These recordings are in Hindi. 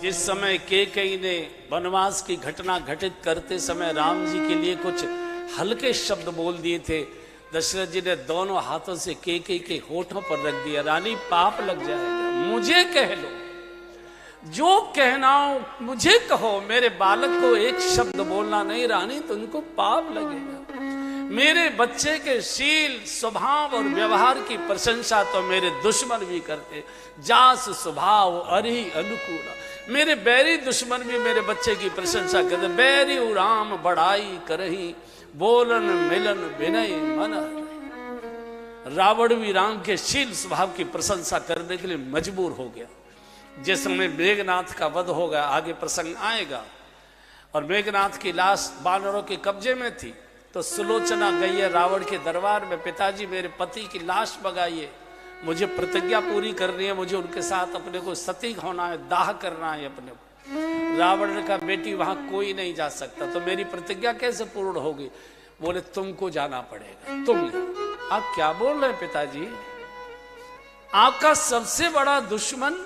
जिस समय केकई ने वनवास की घटना घटित करते समय राम जी के लिए कुछ हल्के शब्द बोल दिए थे, दशरथ जी ने दोनों हाथों से केकई के होठों पर रख दिया। रानी पाप लग जाएगा, मुझे कह लो, जो कहना हो मुझे कहो, मेरे बालक को एक शब्द बोलना नहीं रानी तो उनको पाप लगेगा। मेरे बच्चे के शील स्वभाव और व्यवहार की प्रशंसा तो मेरे दुश्मन भी करते, जास स्वभाव अरि अनुकूल। मेरे बैरी दुश्मन भी मेरे बच्चे की प्रशंसा करते। बैरी राम बड़ाई करही, बोलन मिलन विनय मन। रावण भी राम के शील स्वभाव की प्रशंसा करने के लिए मजबूर हो गया। जिस समय मेघनाथ का वध होगा, आगे प्रसंग आएगा, और मेघनाथ की लाश वानरों के कब्जे में थी, तो सुलोचना गई है रावण के दरबार में, पिताजी मेरे पति की लाश बगाइए, मुझे प्रतिज्ञा पूरी करनी है, मुझे उनके साथ अपने को सती होना है, दाह करना है अपने को। रावण ने कहा बेटी वहां कोई नहीं जा सकता, तो मेरी प्रतिज्ञा कैसे पूर्ण होगी? बोले तुमको जाना पड़ेगा, तुम। आप क्या बोल रहे हैं पिताजी? आपका सबसे बड़ा दुश्मन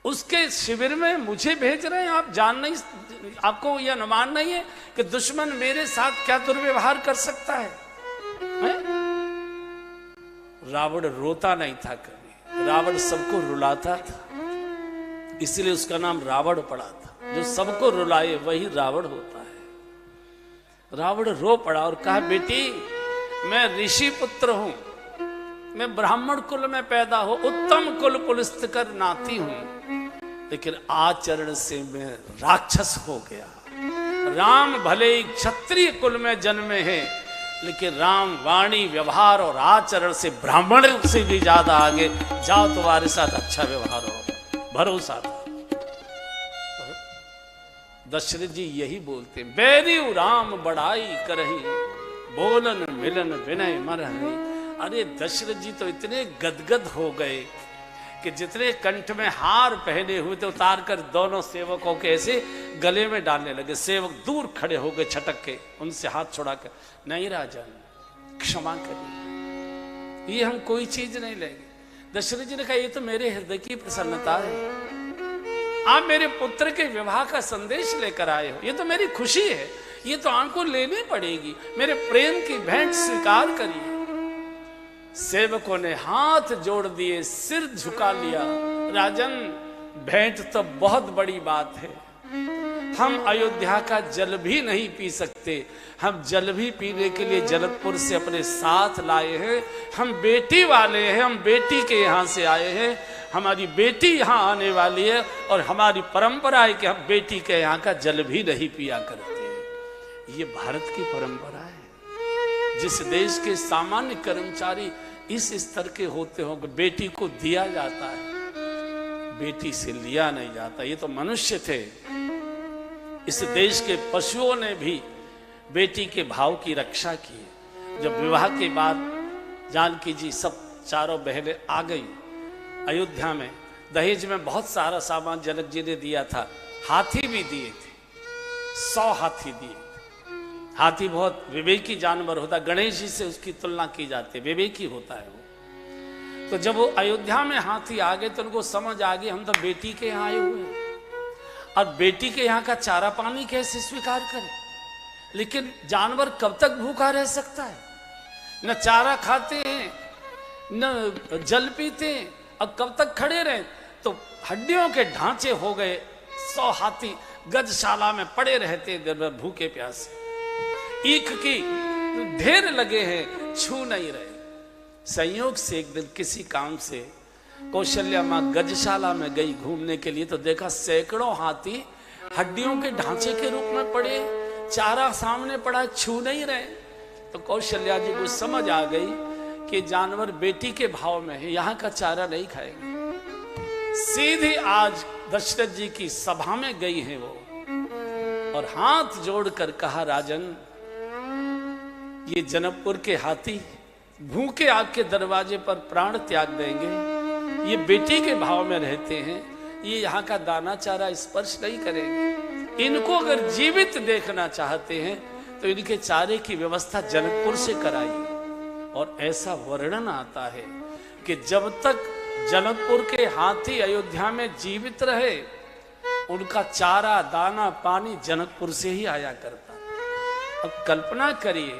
उसके शिविर में मुझे भेज रहे हैं, आप जान नहीं, आपको यह अनुमान नहीं है कि दुश्मन मेरे साथ क्या दुर्व्यवहार कर सकता है? रावण रोता नहीं था कभी, रावण सबको रुलाता था, इसलिए उसका नाम रावण पड़ा था। जो सबको रुलाए वही रावण होता है। रावण रो पड़ा और कहा बेटी मैं ऋषि पुत्र हूं, मैं ब्राह्मण कुल में पैदा हो, उत्तम कुल पुलिस्त कर नाती हूं, लेकिन आचरण से मैं राक्षस हो गया। राम भले ही क्षत्रिय कुल में जन्मे हैं, लेकिन राम वाणी व्यवहार और आचरण से ब्राह्मण से भी ज्यादा आगे। जाओ तुम्हारे साथ अच्छा व्यवहार हो, भरोसा था। दशरथ जी यही बोलते, बैरी राम बड़ाई करही, बोलन मिलन विनय मरहि। अरे दशरथ जी तो इतने गदगद हो गए कि जितने कंठ में हार पहने हुए थे उतार कर दोनों सेवकों के ऐसे गले में डालने लगे। सेवक दूर खड़े हो गए छटक के, उनसे हाथ छुड़ा कर, नहीं राजन क्षमा करिए, ये हम कोई चीज नहीं लेंगे। दशरथ जी ने कहा ये तो मेरे हृदय की प्रसन्नता है, आप मेरे पुत्र के विवाह का संदेश लेकर आए हो, ये तो मेरी खुशी है, ये तो आपको लेनी पड़ेगी, मेरे प्रेम की भेंट स्वीकार करिए। सेवकों ने हाथ जोड़ दिए, सिर झुका लिया। राजन भेंट तो बहुत बड़ी बात है, हम अयोध्या का जल भी नहीं पी सकते, हम जल भी पीने के लिए जनकपुर से अपने साथ लाए हैं। हम बेटी वाले हैं, हम बेटी के यहाँ से आए हैं, हमारी बेटी यहाँ आने वाली है, और हमारी परंपरा है कि हम बेटी के यहाँ का जल भी नहीं पिया करते हैं। ये भारत की परंपरा है। जिस देश के सामान्य कर्मचारी इस स्तर के होते होंगे, बेटी को दिया जाता है, बेटी से लिया नहीं जाता। ये तो मनुष्य थे। इस देश के पशुओं ने भी बेटी के भाव की रक्षा की। जब विवाह के बाद जानकी जी सब चारों बहनें आ गई अयोध्या में, दहेज में बहुत सारा सामान जनक जी ने दिया था, हाथी भी दिए थे, 100 हाथी दिए। हाथी बहुत विवेकी जानवर होता, गणेश जी से उसकी तुलना की जाती है, विवेकी होता है वो। तो जब वो अयोध्या में हाथी आ गए तो उनको समझ आ गई हम तो बेटी के यहाँ आए हुए हैं, और बेटी के यहाँ का चारा पानी कैसे स्वीकार करें? लेकिन जानवर कब तक भूखा रह सकता है? न चारा खाते हैं न जल पीते हैं, अब कब तक खड़े रहे? तो हड्डियों के ढांचे हो गए। 100 हाथी गजशाला में पड़े रहते हैं भूखे प्यासे, ईख की ढेर लगे हैं, छू नहीं रहे। संयोग से एक दिन किसी काम से कौशल्या माँ गजशाला में गई घूमने के लिए, तो देखा सैकड़ों हाथी हड्डियों के ढांचे के रूप में पड़े, चारा सामने पड़ा, छू नहीं रहे। तो कौशल्या जी को समझ आ गई कि जानवर बेटी के भाव में है, यहाँ का चारा नहीं खाएंगे। सीधे आज दशरथ जी की सभा में गई है वो, और हाथ जोड़कर कहा राजन ये जनकपुर के हाथी भूखे आपके दरवाजे पर प्राण त्याग देंगे, ये बेटी के भाव में रहते हैं, ये यहाँ का दाना चारा स्पर्श नहीं करेंगे। इनको अगर जीवित देखना चाहते हैं तो इनके चारे की व्यवस्था जनकपुर से कराइए। और ऐसा वर्णन आता है कि जब तक जनकपुर के हाथी अयोध्या में जीवित रहे उनका चारा दाना पानी जनकपुर से ही आया करता। अब कल्पना करिए,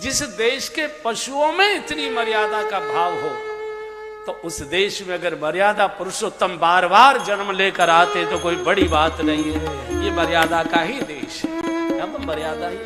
जिस देश के पशुओं में इतनी मर्यादा का भाव हो, तो उस देश में अगर मर्यादा पुरुषोत्तम बार बार जन्म लेकर आते तो कोई बड़ी बात नहीं है। ये मर्यादा का ही देश है, यहाँ तो मर्यादा ही